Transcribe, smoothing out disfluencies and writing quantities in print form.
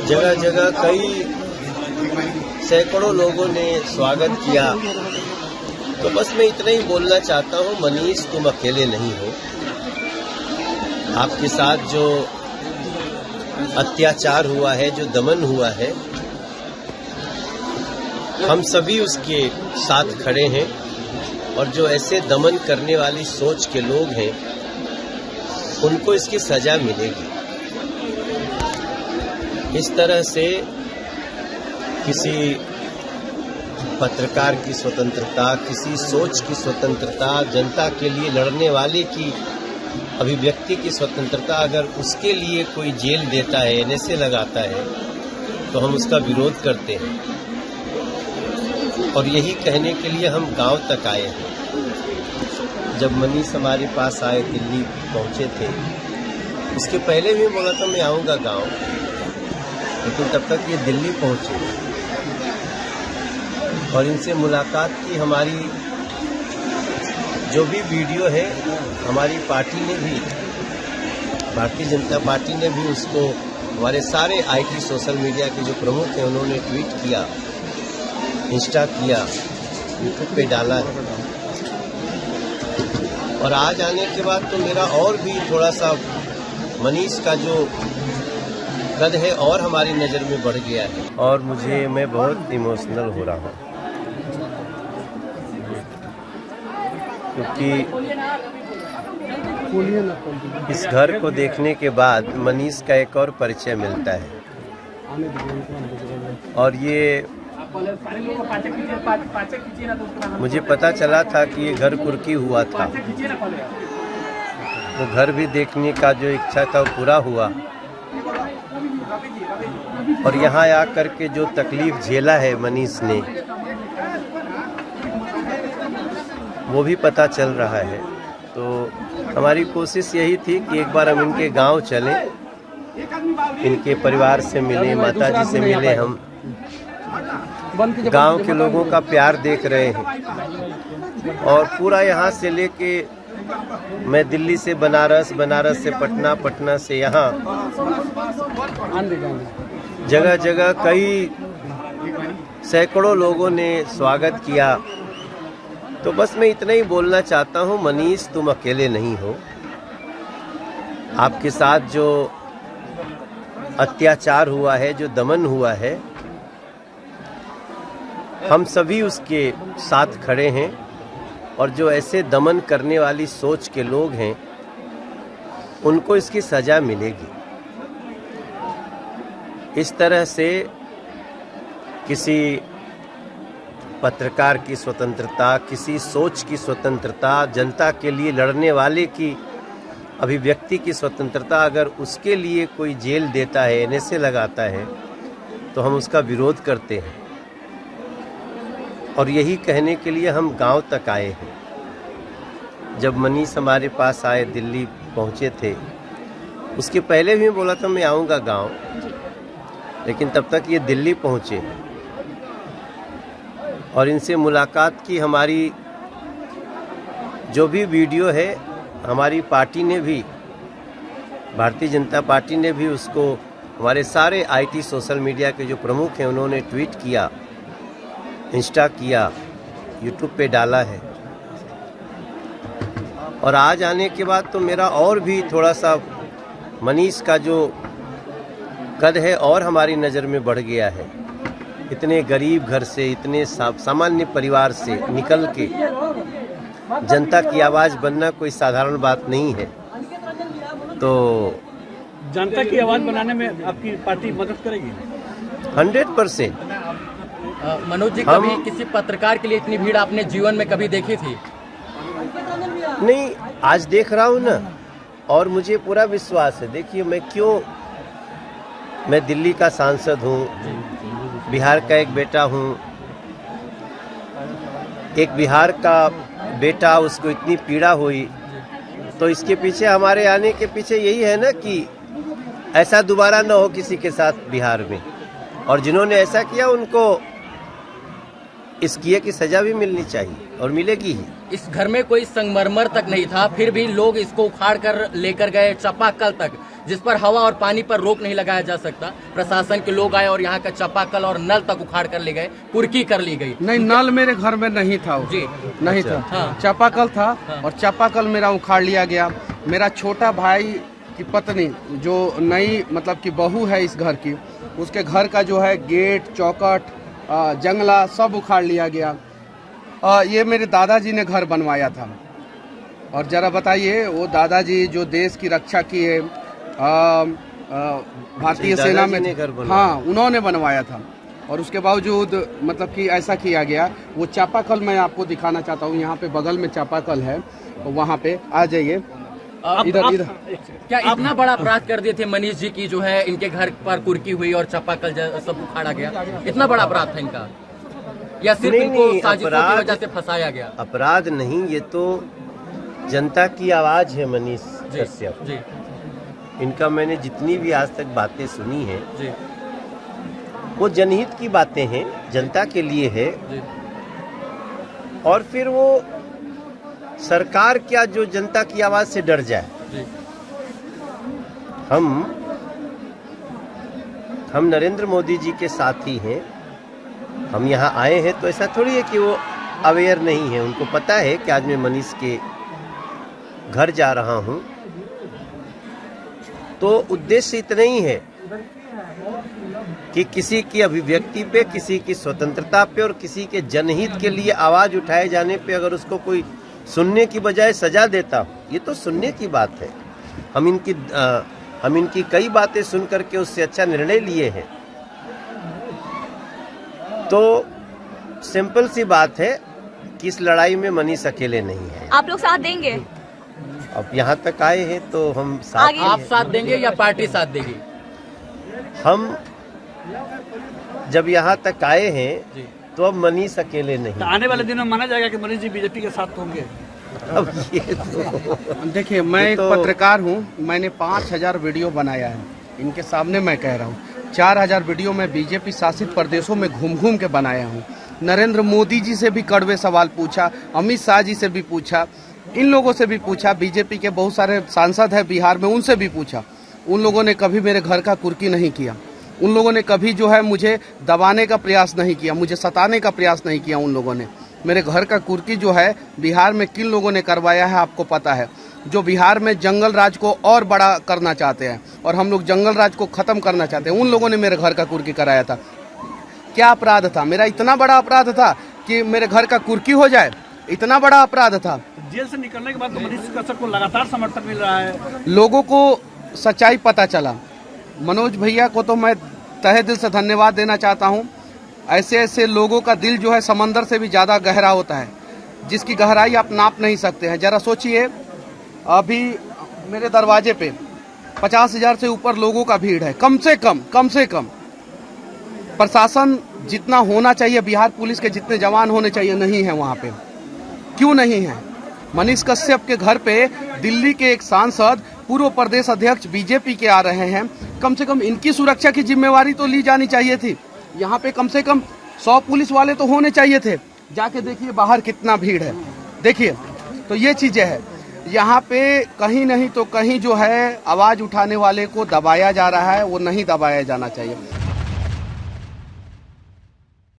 जगह जगह कई सैकड़ों लोगों ने स्वागत किया। तो बस मैं इतना ही बोलना चाहता हूँ, मनीष तुम अकेले नहीं हो। आपके साथ जो अत्याचार हुआ है, जो दमन हुआ है, हम सभी उसके साथ खड़े हैं। और जो ऐसे दमन करने वाली सोच के लोग हैं, उनको इसकी सजा मिलेगी। इस तरह से किसी पत्रकार की स्वतंत्रता, किसी सोच की स्वतंत्रता, जनता के लिए लड़ने वाले की अभिव्यक्ति की स्वतंत्रता, अगर उसके लिए कोई जेल देता है, एनएसए लगाता है, तो हम उसका विरोध करते हैं। और यही कहने के लिए हम गांव तक आए हैं। जब मनीष हमारे पास आए, दिल्ली पहुंचे थे, उसके पहले भी बोला था मैं आऊंगा गांव, लेकिन तब तक ये दिल्ली पहुंचे और इनसे मुलाकात की। हमारी जो भी वीडियो है, हमारी पार्टी ने भी, भारतीय जनता पार्टी ने भी उसको, हमारे सारे आईटी सोशल मीडिया के जो प्रमुख हैं उन्होंने ट्वीट किया, इंस्टा किया, यूट्यूब पे डाला है। और आज आने के बाद तो मेरा और भी थोड़ा सा मनीष का जो कद है और हमारी नज़र में बढ़ गया है। और मैं बहुत इमोशनल हो रहा हूँ, क्योंकि इस घर को देखने के बाद मनीष का एक और परिचय मिलता है। और ये मुझे पता चला था कि ये घर कुर्की हुआ था, वो घर भी देखने का जो इच्छा था वो पूरा हुआ। और यहाँ आकर के जो तकलीफ झेला है मनीष ने, वो भी पता चल रहा है। तो हमारी कोशिश यही थी कि एक बार हम इनके गांव चलें, इनके परिवार से मिले, माताजी से मिले। हम गांव के लोगों का प्यार देख रहे हैं। और पूरा यहाँ से लेके मैं दिल्ली से बनारस, बनारस से पटना, पटना से यहाँ, जगह जगह कई सैकड़ों लोगों ने स्वागत किया। तो बस मैं इतना ही बोलना चाहता हूँ, मनीष तुम अकेले नहीं हो। आपके साथ जो अत्याचार हुआ है, जो दमन हुआ है, हम सभी उसके साथ खड़े हैं। और जो ऐसे दमन करने वाली सोच के लोग हैं, उनको इसकी सजा मिलेगी। इस तरह से किसी पत्रकार की स्वतंत्रता, किसी सोच की स्वतंत्रता, जनता के लिए लड़ने वाले की अभिव्यक्ति की स्वतंत्रता, अगर उसके लिए कोई जेल देता है, एनएसए लगाता है, तो हम उसका विरोध करते हैं। और यही कहने के लिए हम गांव तक आए हैं। जब मनीष हमारे पास आए, दिल्ली पहुंचे थे, उसके पहले भी बोला था मैं आऊंगा गांव, लेकिन तब तक ये दिल्ली पहुंचे और इनसे मुलाकात की। हमारी जो भी वीडियो है, हमारी पार्टी ने भी, भारतीय जनता पार्टी ने भी उसको, हमारे सारे आईटी सोशल मीडिया के जो प्रमुख हैं उन्होंने ट्वीट किया, इंस्टा किया, यूट्यूब पे डाला है। और आज आने के बाद तो मेरा और भी थोड़ा सा मनीष का जो कद है और हमारी नज़र में बढ़ गया है। इतने गरीब घर से, इतने सामान्य परिवार से निकल के जनता की आवाज़ बनना कोई साधारण बात नहीं है। तो जनता की आवाज़ बनाने में आपकी पार्टी मदद करेगी? 100%। मनोज जी, कभी किसी पत्रकार के लिए इतनी भीड़ आपने जीवन में कभी देखी थी? नहीं, आज देख रहा हूँ ना, और मुझे पूरा विश्वास है। देखिए, मैं दिल्ली का सांसद हूँ, बिहार का एक बेटा हूँ। एक बिहार का बेटा, उसको इतनी पीड़ा हुई, तो इसके पीछे, हमारे आने के पीछे यही है ना कि ऐसा दोबारा न हो किसी के साथ बिहार में। और जिन्होंने ऐसा किया उनको इस किए की सजा भी मिलनी चाहिए और मिलेगी ही। इस घर में कोई संगमरमर तक नहीं था, फिर भी लोग इसको उखाड़ कर लेकर गए चापाकल तक, जिस पर हवा और पानी पर रोक नहीं लगाया जा सकता। प्रशासन के लोग आए और यहाँ का चापाकल और नल तक उखाड़ कर ले गए, कुर्की कर ली गई। नहीं, नल मेरे घर में नहीं था जी, नहीं अच्छा। था। हाँ। चापाकल था हाँ। और चापाकल मेरा उखाड़ लिया गया। मेरा छोटा भाई की पत्नी जो नई मतलब कि बहू है इस घर की, उसके घर का जो है गेट, चौखट, जंगला सब उखाड़ लिया गया। ये मेरे दादाजी ने घर बनवाया था। और जरा बताइए, वो दादाजी जो देश की रक्षा की है, भारतीय सेना में, हाँ, उन्होंने बनवाया था। और उसके बावजूद मतलब कि ऐसा किया गया। वो चापाकल मैं आपको दिखाना चाहता हूँ, यहाँ पे बगल में चापाकल है, वहाँ पे आ जाइए। इधर क्या इतना बड़ा अपराध कर दिए थे मनीष जी की, जो है इनके घर पर कुर्की हुई और चापाकल सब उखाड़ा गया? इतना बड़ा अपराध था इनका, या सिर्फ इनको साजिशों की वजह से फंसाया गया? अपराध नहीं, ये तो जनता की आवाज है मनीष कश्यप जी। इनका मैंने जितनी भी आज तक बातें सुनी हैं जी वो जनहित की बातें हैं, जनता के लिए है। जी और फिर वो सरकार क्या जो जनता की आवाज से डर जाए। जी हम नरेंद्र मोदी जी के साथी हैं। हम यहाँ आए हैं तो ऐसा थोड़ी है कि वो अवेयर नहीं है। उनको पता है कि आज मैं मनीष के घर जा रहा हूँ, तो उद्देश्य इतना ही है कि किसी की अभिव्यक्ति पे, किसी की स्वतंत्रता पे और किसी के जनहित के लिए आवाज उठाए जाने पे अगर उसको कोई सुनने की बजाय सजा देता हो, ये तो सुनने की बात है। हम इनकी कई बातें सुन करके उससे अच्छा निर्णय लिए हैं। तो सिंपल सी बात है कि इस लड़ाई में मनीष अकेले नहीं है। आप लोग साथ देंगे? अब यहाँ तक आए हैं तो हम साथ ही आप हैं। साथ देंगे या पार्टी साथ देगी? हम जब यहाँ तक आए हैं जी। तो अब मनीष अकेले तो नहीं। आने वाले दिनों में माना जाएगा कि मनीष जी बीजेपी के साथ होंगे? अब ये तो देखिए, मैं ये एक तो- पत्रकार हूँ। मैंने 5000 वीडियो बनाया है। इनके सामने मैं कह रहा हूँ, 4000 वीडियो मैं बीजेपी शासित प्रदेशों में घूम घूम के बनाया हूँ। नरेंद्र मोदी जी से भी कड़वे सवाल पूछा, अमित शाह जी से भी पूछा, इन लोगों से भी पूछा, बीजेपी के बहुत सारे सांसद हैं बिहार में, उनसे भी पूछा। उन लोगों ने कभी मेरे घर का कुर्की नहीं किया। उन लोगों ने कभी जो है मुझे दबाने का प्रयास नहीं किया, मुझे सताने का प्रयास नहीं किया। उन लोगों ने मेरे घर का कुर्की जो है बिहार में किन लोगों ने करवाया है आपको पता है। जो बिहार में जंगल राज को और बड़ा करना चाहते हैं और हम लोग जंगल राज को खत्म करना चाहते हैं, उन लोगों ने मेरे घर का कुर्की कराया था। क्या अपराध था मेरा? इतना बड़ा अपराध था कि मेरे घर का कुर्की हो जाए? इतना बड़ा अपराध था। जेल से निकलने के बाद तो मनीष कश्यप को लगातार समर्थन मिल रहा है। लोगों को सच्चाई पता चला। मनोज भैया को तो मैं तहे दिल से धन्यवाद देना चाहता हूँ। ऐसे ऐसे लोगों का दिल जो है समंदर से भी ज़्यादा गहरा होता है, जिसकी गहराई आप नाप नहीं सकते हैं। जरा सोचिए, अभी मेरे दरवाजे पे 50,000 से ऊपर लोगों का भीड़ है, कम से कम। प्रशासन जितना होना चाहिए, बिहार पुलिस के जितने जवान होने चाहिए, नहीं है वहाँ पे। क्यों नहीं है? मनीष कश्यप के घर पे दिल्ली के एक सांसद, पूर्व प्रदेश अध्यक्ष बीजेपी के आ रहे हैं। कम से कम इनकी सुरक्षा की जिम्मेवारी तो ली जानी चाहिए थी। यहाँ पे कम से कम 100 पुलिस वाले तो होने चाहिए थे। जाके देखिए बाहर कितना भीड़ है, देखिए। तो ये चीजें हैं यहाँ पे। कहीं नहीं तो कहीं जो है आवाज उठाने वाले को दबाया जा रहा है, वो नहीं दबाया जाना चाहिए।